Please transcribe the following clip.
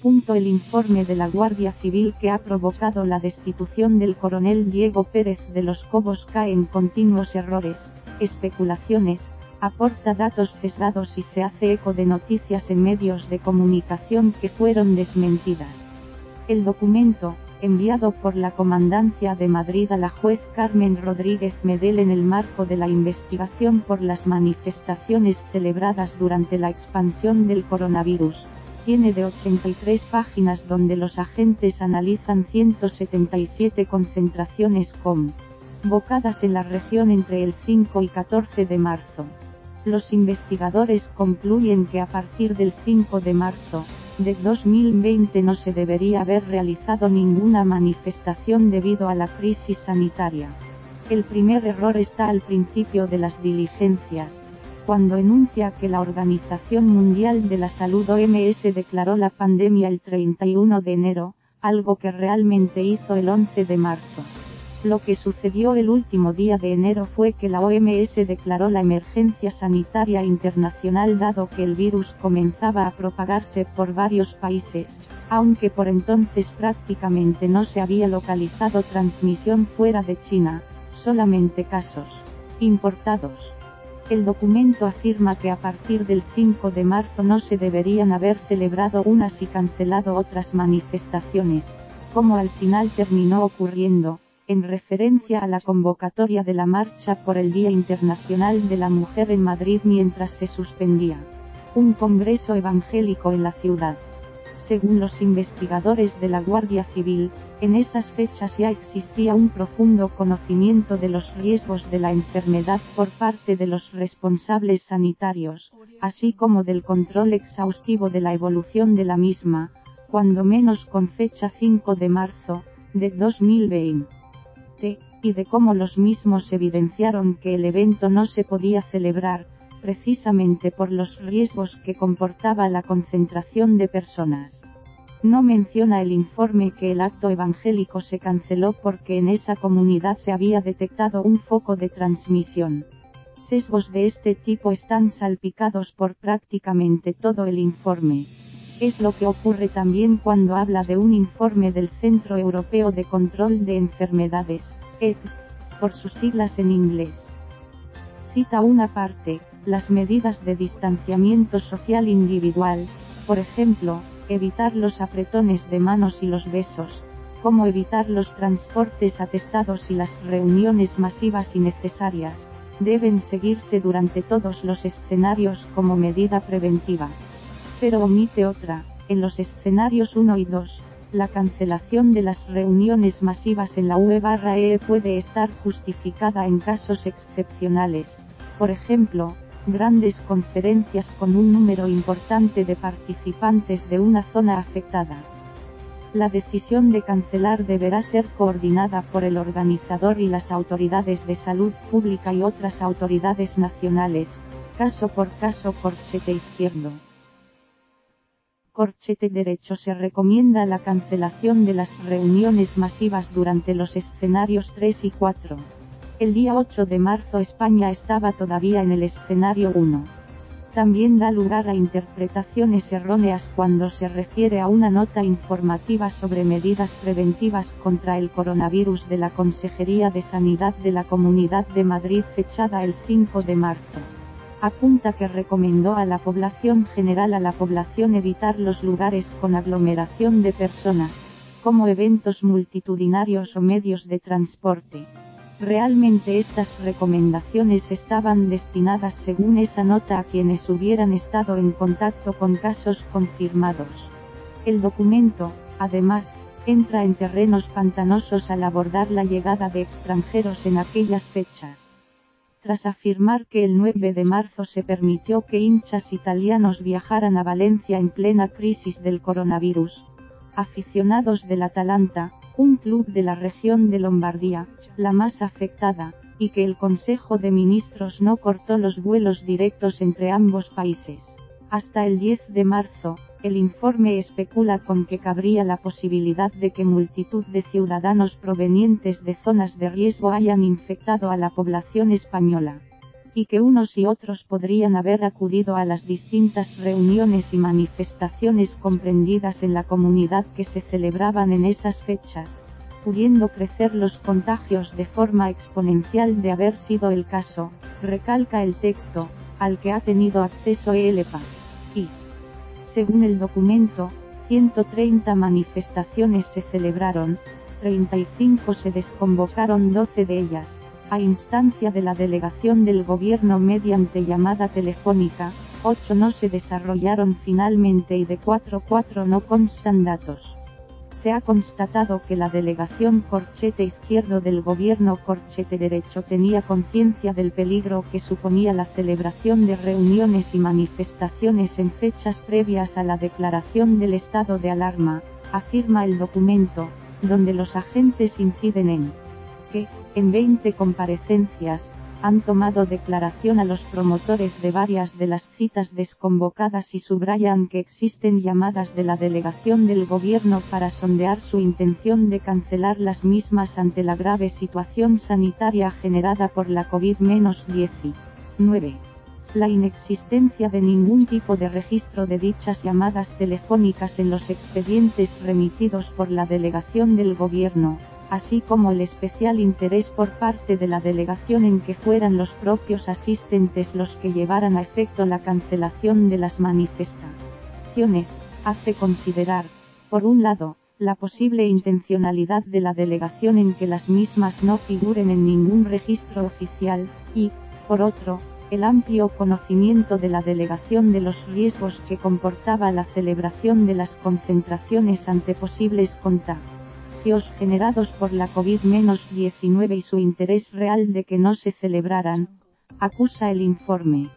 El informe de la Guardia Civil que ha provocado la destitución del coronel Diego Pérez de los Cobos cae en continuos errores, especulaciones, aporta datos sesgados y se hace eco de noticias en medios de comunicación que fueron desmentidas. El documento, enviado por la Comandancia de Madrid a la juez Carmen Rodríguez Medel en el marco de la investigación por las manifestaciones celebradas durante la expansión del coronavirus, tiene de 83 páginas donde los agentes analizan 177 concentraciones convocadas en la región entre el 5 y 14 de marzo. Los investigadores concluyen que a partir del 5 de marzo de 2020 no se debería haber realizado ninguna manifestación debido a la crisis sanitaria. El primer error está al principio de las diligencias, cuando enuncia que la Organización Mundial de la Salud (OMS) declaró la pandemia el 31 de enero, algo que realmente hizo el 11 de marzo. Lo que sucedió el último día de enero fue que la OMS declaró la emergencia sanitaria internacional dado que el virus comenzaba a propagarse por varios países, aunque por entonces prácticamente no se había localizado transmisión fuera de China, solamente casos importados. El documento afirma que a partir del 5 de marzo no se deberían haber celebrado unas y cancelado otras manifestaciones, como al final terminó ocurriendo, en referencia a la convocatoria de la marcha por el Día Internacional de la Mujer en Madrid mientras se suspendía un congreso evangélico en la ciudad. Según los investigadores de la Guardia Civil, en esas fechas ya existía un profundo conocimiento de los riesgos de la enfermedad por parte de los responsables sanitarios, así como del control exhaustivo de la evolución de la misma, cuando menos con fecha 5 de marzo, de 2020. Y de cómo los mismos evidenciaron que el evento no se podía celebrar, precisamente por los riesgos que comportaba la concentración de personas. No menciona el informe que el acto evangélico se canceló porque en esa comunidad se había detectado un foco de transmisión. Sesgos de este tipo están salpicados por prácticamente todo el informe. Es lo que ocurre también cuando habla de un informe del Centro Europeo de Control de Enfermedades, EC, por sus siglas en inglés. Cita una parte, las medidas de distanciamiento social individual, por ejemplo, evitar los apretones de manos y los besos, como evitar los transportes atestados y las reuniones masivas innecesarias, deben seguirse durante todos los escenarios como medida preventiva. Pero omite otra, en los escenarios 1 y 2, la cancelación de las reuniones masivas en la UE/EE puede estar justificada en casos excepcionales, por ejemplo, grandes conferencias con un número importante de participantes de una zona afectada. La decisión de cancelar deberá ser coordinada por el organizador y las autoridades de salud pública y otras autoridades nacionales, caso por caso. Corchete izquierdo. Corchete derecho. Se recomienda la cancelación de las reuniones masivas durante los escenarios 3 y 4. El día 8 de marzo España estaba todavía en el escenario 1. También da lugar a interpretaciones erróneas cuando se refiere a una nota informativa sobre medidas preventivas contra el coronavirus de la Consejería de Sanidad de la Comunidad de Madrid fechada el 5 de marzo. Apunta que recomendó a la población general evitar los lugares con aglomeración de personas, como eventos multitudinarios o medios de transporte. Realmente estas recomendaciones estaban destinadas según esa nota a quienes hubieran estado en contacto con casos confirmados. El documento, además, entra en terrenos pantanosos al abordar la llegada de extranjeros en aquellas fechas. Tras afirmar que el 9 de marzo se permitió que hinchas italianos viajaran a Valencia en plena crisis del coronavirus, aficionados del Atalanta, un club de la región de Lombardía, la más afectada, y que el Consejo de Ministros no cortó los vuelos directos entre ambos países. Hasta el 10 de marzo, el informe especula con que cabría la posibilidad de que multitud de ciudadanos provenientes de zonas de riesgo hayan infectado a la población española. y que unos y otros podrían haber acudido a las distintas reuniones y manifestaciones comprendidas en la comunidad que se celebraban en esas fechas, pudiendo crecer los contagios de forma exponencial de haber sido el caso, recalca el texto, al que ha tenido acceso el país. Según el documento, 130 manifestaciones se celebraron, 35 se desconvocaron, 12 de ellas, a instancia de la delegación del gobierno mediante llamada telefónica, 8 no se desarrollaron finalmente y de 4 no constan datos. Se ha constatado que la delegación Corchete Izquierdo del gobierno Corchete Derecho tenía conciencia del peligro que suponía la celebración de reuniones y manifestaciones en fechas previas a la declaración del estado de alarma, afirma el documento, donde los agentes inciden en que, en 20 comparecencias, han tomado declaración a los promotores de varias de las citas desconvocadas y subrayan que existen llamadas de la delegación del gobierno para sondear su intención de cancelar las mismas ante la grave situación sanitaria generada por la COVID-19. La inexistencia de ningún tipo de registro de dichas llamadas telefónicas en los expedientes remitidos por la delegación del gobierno, así como el especial interés por parte de la delegación en que fueran los propios asistentes los que llevaran a efecto la cancelación de las manifestaciones, hace considerar, por un lado, la posible intencionalidad de la delegación en que las mismas no figuren en ningún registro oficial, y, por otro, el amplio conocimiento de la delegación de los riesgos que comportaba la celebración de las concentraciones ante posibles contagios generados por la COVID-19 y su interés real de que no se celebraran, acusa el informe.